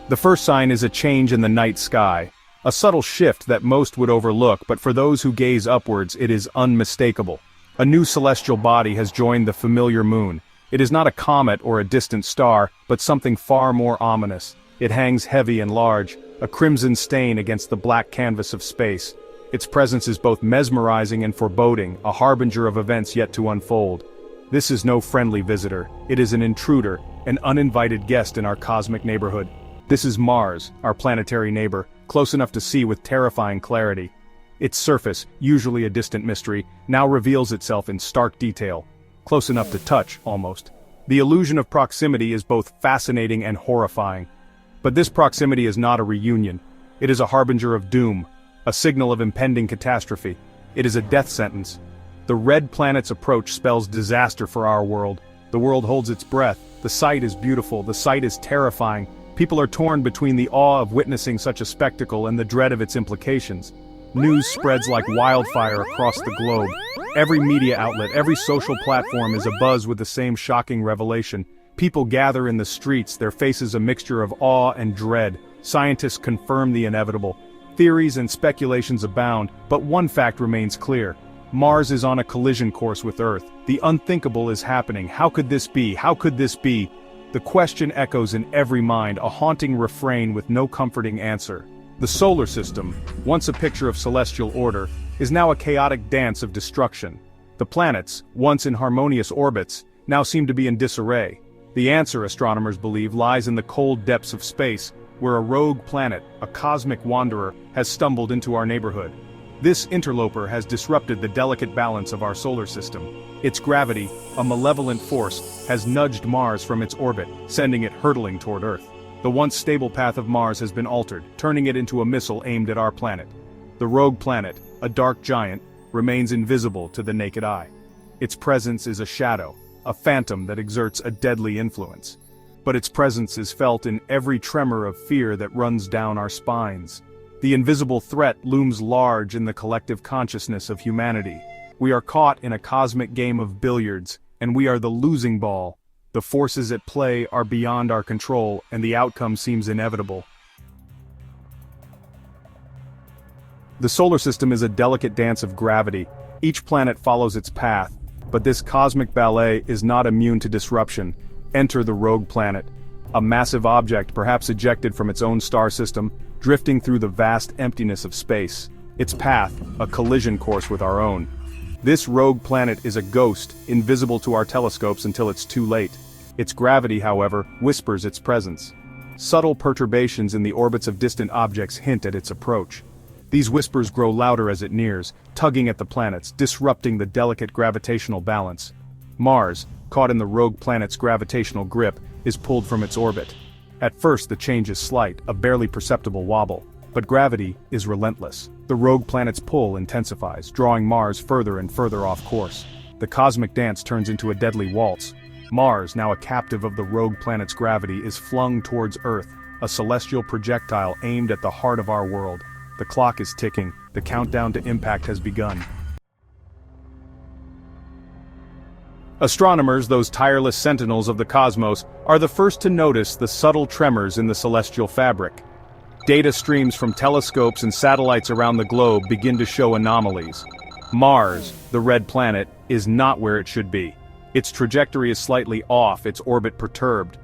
The first sign is a change in the night sky. A subtle shift that most would overlook, but for those who gaze upwards it is unmistakable. A new celestial body has joined the familiar moon. It is not a comet or a distant star, but something far more ominous. It hangs heavy and large, a crimson stain against the black canvas of space. Its presence is both mesmerizing and foreboding, a harbinger of events yet to unfold. This is no friendly visitor. It is an intruder, an uninvited guest in our cosmic neighborhood. This is Mars, our planetary neighbor, close enough to see with terrifying clarity. Its surface, usually a distant mystery, now reveals itself in stark detail. Close enough to touch, almost. The illusion of proximity is both fascinating and horrifying. But this proximity is not a reunion. It is a harbinger of doom, a signal of impending catastrophe. It is a death sentence. The red planet's approach spells disaster for our world. The world holds its breath. The sight is beautiful, the sight is terrifying. People are torn between the awe of witnessing such a spectacle and the dread of its implications. News spreads like wildfire across the globe. Every media outlet, every social platform is abuzz with the same shocking revelation. People gather in the streets, their faces a mixture of awe and dread. Scientists confirm the inevitable. Theories and speculations abound, but one fact remains clear. Mars is on a collision course with Earth. The unthinkable is happening. How could this be? How could this be? The question echoes in every mind, a haunting refrain with no comforting answer. The solar system, once a picture of celestial order, is now a chaotic dance of destruction. The planets, once in harmonious orbits, now seem to be in disarray. The answer, astronomers believe, lies in the cold depths of space, where a rogue planet, a cosmic wanderer, has stumbled into our neighborhood. This interloper has disrupted the delicate balance of our solar system. Its gravity, a malevolent force, has nudged Mars from its orbit, sending it hurtling toward Earth. The once stable path of Mars has been altered, turning it into a missile aimed at our planet. The rogue planet, a dark giant, remains invisible to the naked eye. Its presence is a shadow, a phantom that exerts a deadly influence. But its presence is felt in every tremor of fear that runs down our spines. The invisible threat looms large in the collective consciousness of humanity. We are caught in a cosmic game of billiards, and we are the losing ball. The forces at play are beyond our control, and the outcome seems inevitable. The solar system is a delicate dance of gravity. Each planet follows its path, but this cosmic ballet is not immune to disruption. Enter the rogue planet, a massive object perhaps ejected from its own star system, drifting through the vast emptiness of space. Its path, a collision course with our own. This rogue planet is a ghost, invisible to our telescopes until it's too late. Its gravity, however, whispers its presence. Subtle perturbations in the orbits of distant objects hint at its approach. These whispers grow louder as it nears, tugging at the planets, disrupting the delicate gravitational balance. Mars, caught in the rogue planet's gravitational grip, is pulled from its orbit. At first the change is slight, a barely perceptible wobble. But gravity is relentless. The rogue planet's pull intensifies, drawing Mars further and further off course. The cosmic dance turns into a deadly waltz. Mars, now a captive of the rogue planet's gravity, is flung towards Earth, a celestial projectile aimed at the heart of our world. The clock is ticking, the countdown to impact has begun. Astronomers, those tireless sentinels of the cosmos, are the first to notice the subtle tremors in the celestial fabric. Data streams from telescopes and satellites around the globe begin to show anomalies. Mars, the red planet, is not where it should be. Its trajectory is slightly off, its orbit perturbed.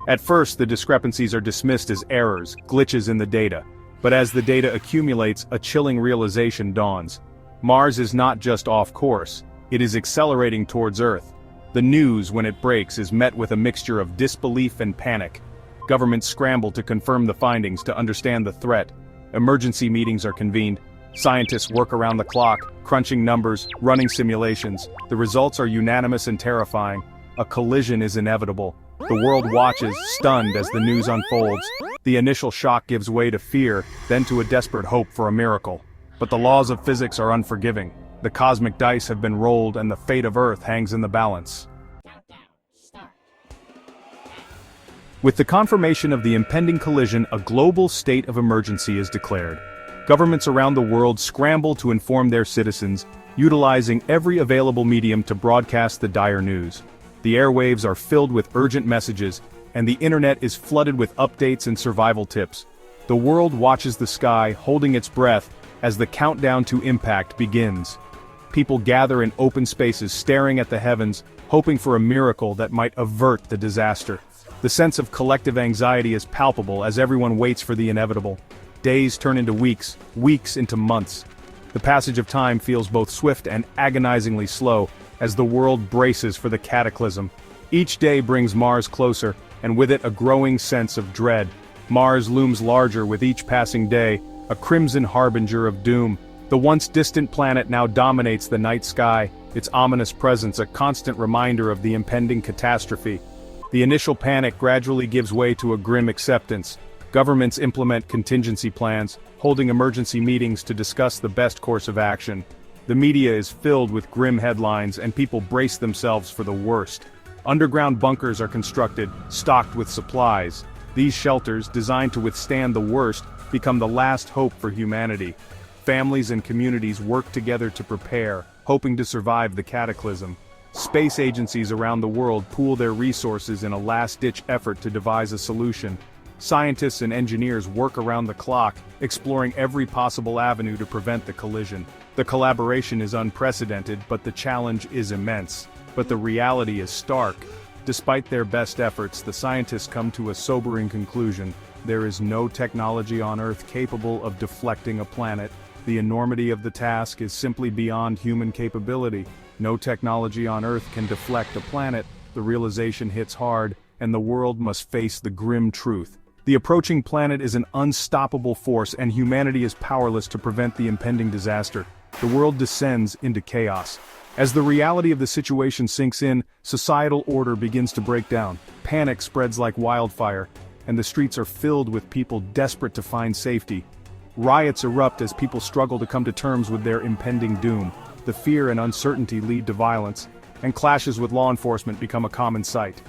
At first, the discrepancies are dismissed as errors, glitches in the data. But as the data accumulates, a chilling realization dawns. Mars is not just off course, it is accelerating towards Earth. The news, when it breaks, is met with a mixture of disbelief and panic. Governments scramble to confirm the findings to understand the threat. Emergency meetings are convened. Scientists work around the clock, crunching numbers, running simulations. The results are unanimous and terrifying. A collision is inevitable. The world watches, stunned, as the news unfolds. The initial shock gives way to fear, then to a desperate hope for a miracle. But the laws of physics are unforgiving. The cosmic dice have been rolled and the fate of Earth hangs in the balance. With the confirmation of the impending collision, a global state of emergency is declared. Governments around the world scramble to inform their citizens, utilizing every available medium to broadcast the dire news. The airwaves are filled with urgent messages, and the internet is flooded with updates and survival tips. The world watches the sky, holding its breath, as the countdown to impact begins. People gather in open spaces staring at the heavens, hoping for a miracle that might avert the disaster. The sense of collective anxiety is palpable as everyone waits for the inevitable. Days turn into weeks, weeks into months. The passage of time feels both swift and agonizingly slow, as the world braces for the cataclysm. Each day brings Mars closer, and with it a growing sense of dread. Mars looms larger with each passing day, a crimson harbinger of doom. The once distant planet now dominates the night sky, its ominous presence a constant reminder of the impending catastrophe. The initial panic gradually gives way to a grim acceptance. Governments implement contingency plans, holding emergency meetings to discuss the best course of action. The media is filled with grim headlines and people brace themselves for the worst. Underground bunkers are constructed, stocked with supplies. These shelters, designed to withstand the worst, become the last hope for humanity. Families and communities work together to prepare, hoping to survive the cataclysm. Space agencies around the world pool their resources in a last-ditch effort to devise a solution. Scientists and engineers work around the clock, exploring every possible avenue to prevent the collision. The collaboration is unprecedented, but the challenge is immense. But the reality is stark. Despite their best efforts, the scientists come to a sobering conclusion. There is no technology on Earth capable of deflecting a planet. The enormity of the task is simply beyond human capability. No technology on Earth can deflect a planet. The realization hits hard, and the world must face the grim truth. The approaching planet is an unstoppable force, and humanity is powerless to prevent the impending disaster. The world descends into chaos. As the reality of the situation sinks in, societal order begins to break down. Panic spreads like wildfire, and the streets are filled with people desperate to find safety. Riots erupt as people struggle to come to terms with their impending doom. The fear and uncertainty lead to violence, and clashes with law enforcement become a common sight.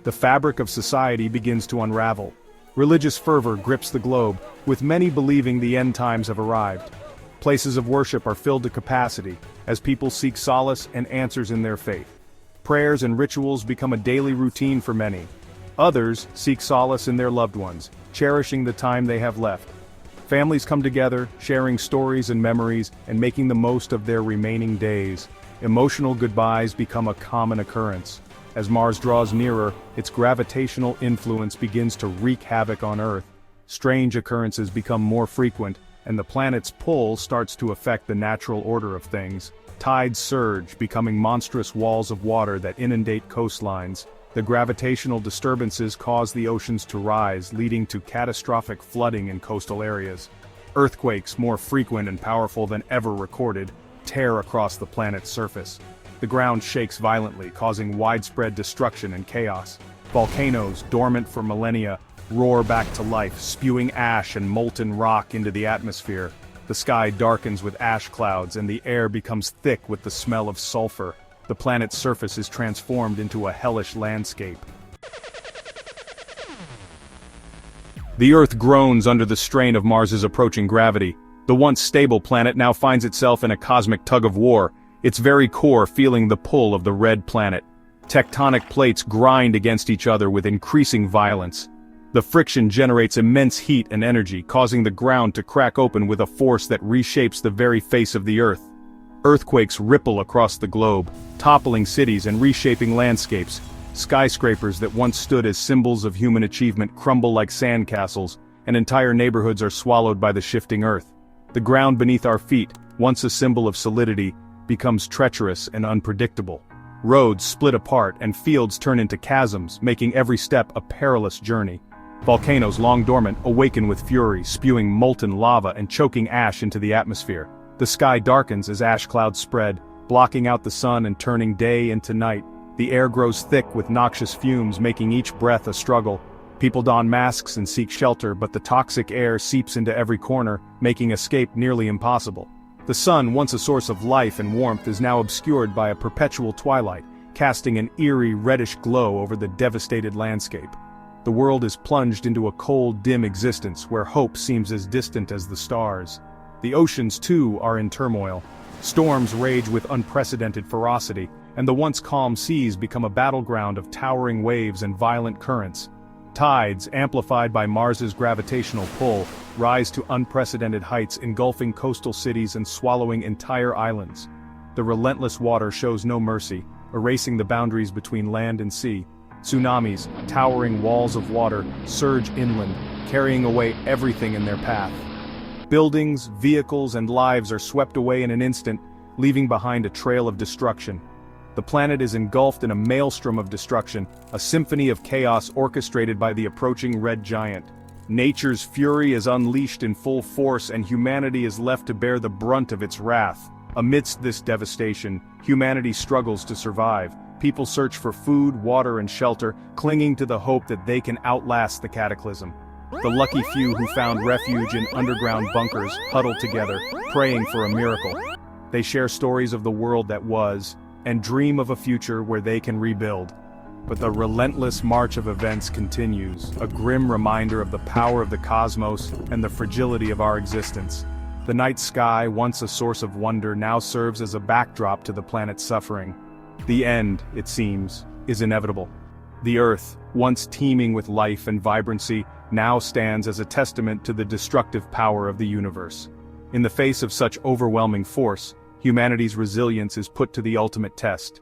The fabric of society begins to unravel. Religious fervor grips the globe, with many believing the end times have arrived. Places of worship are filled to capacity, as people seek solace and answers in their faith. Prayers and rituals become a daily routine for many. Others seek solace in their loved ones, cherishing the time they have left. Families come together, sharing stories and memories, and making the most of their remaining days. Emotional goodbyes become a common occurrence. As Mars draws nearer, its gravitational influence begins to wreak havoc on Earth. Strange occurrences become more frequent, and the planet's pull starts to affect the natural order of things. Tides surge, becoming monstrous walls of water that inundate coastlines. The gravitational disturbances cause the oceans to rise, leading to catastrophic flooding in coastal areas. Earthquakes, more frequent and powerful than ever recorded, tear across the planet's surface. The ground shakes violently, causing widespread destruction and chaos. Volcanoes, dormant for millennia, roar back to life, spewing ash and molten rock into the atmosphere. The sky darkens with ash clouds, and the air becomes thick with the smell of sulfur. The planet's surface is transformed into a hellish landscape. The Earth groans under the strain of Mars's approaching gravity. The once stable planet now finds itself in a cosmic tug-of-war, its very core feeling the pull of the red planet. Tectonic plates grind against each other with increasing violence. The friction generates immense heat and energy, causing the ground to crack open with a force that reshapes the very face of the Earth. Earthquakes ripple across the globe, toppling cities and reshaping landscapes. Skyscrapers that once stood as symbols of human achievement crumble like sandcastles, and entire neighborhoods are swallowed by the shifting Earth. The ground beneath our feet, once a symbol of solidity, becomes treacherous and unpredictable. Roads split apart and fields turn into chasms, making every step a perilous journey. Volcanoes long dormant awaken with fury, spewing molten lava and choking ash into the atmosphere. The sky darkens as ash clouds spread, blocking out the sun and turning day into night. The air grows thick with noxious fumes, making each breath a struggle. People don masks and seek shelter, but the toxic air seeps into every corner, making escape nearly impossible. The sun, once a source of life and warmth, is now obscured by a perpetual twilight, casting an eerie reddish glow over the devastated landscape. The world is plunged into a cold, dim existence where hope seems as distant as the stars. The oceans, too, are in turmoil. Storms rage with unprecedented ferocity, and the once calm seas become a battleground of towering waves and violent currents. Tides, amplified by Mars's gravitational pull, rise to unprecedented heights, engulfing coastal cities and swallowing entire islands. The relentless water shows no mercy, erasing the boundaries between land and sea. Tsunamis, towering walls of water, surge inland, carrying away everything in their path. Buildings, vehicles, and lives are swept away in an instant, leaving behind a trail of destruction. The planet is engulfed in a maelstrom of destruction, a symphony of chaos orchestrated by the approaching red giant. Nature's fury is unleashed in full force, and humanity is left to bear the brunt of its wrath. Amidst this devastation, humanity struggles to survive. People search for food, water, and shelter, clinging to the hope that they can outlast the cataclysm. The lucky few who found refuge in underground bunkers huddle together, praying for a miracle. They share stories of the world that was, and dream of a future where they can rebuild. But the relentless march of events continues, a grim reminder of the power of the cosmos and the fragility of our existence. The night sky, once a source of wonder, now serves as a backdrop to the planet's suffering. The end, it seems, is inevitable. The Earth, once teeming with life and vibrancy, now stands as a testament to the destructive power of the universe. In the face of such overwhelming force, humanity's resilience is put to the ultimate test.